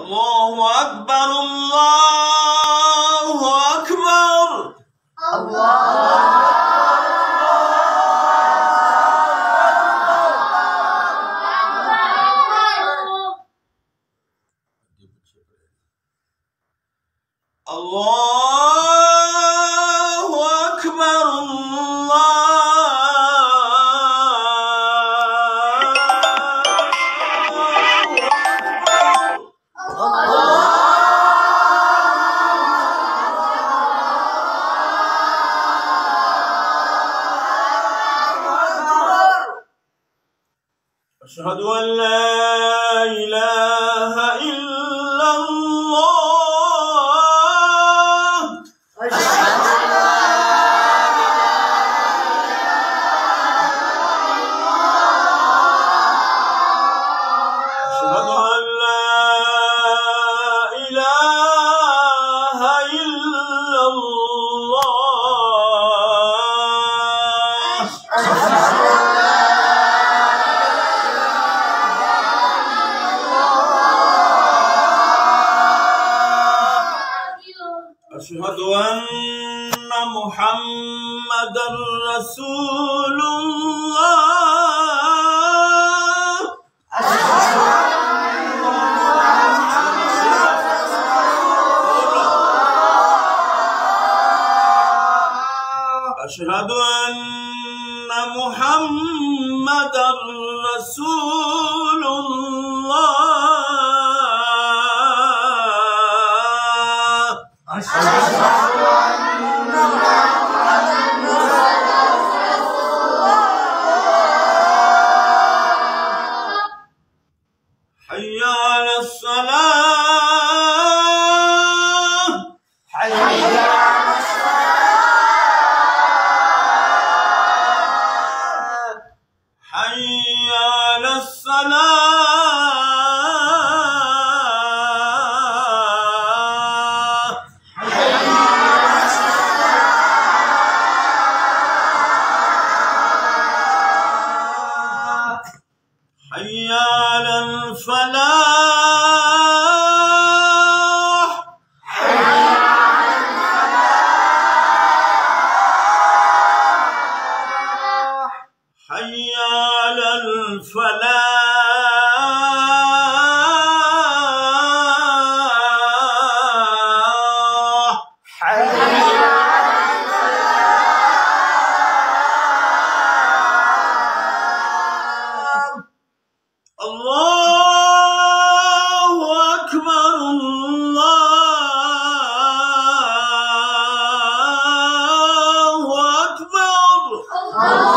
الله أكبر الله أكبر الله أكبر أشهد أن لا إله إلا الله أشهد أن لا إله إلا الله أشهد أن محمدًا رسول الله أشهد أن محمدًا رسول الله أشهد أن محمدًا رسول الله حي على الصلاة حي على الصلاة حي على الصلاة حي على الفلاح حي على الفلاح حي على الفلاح حي على الله أكبر الله أكبر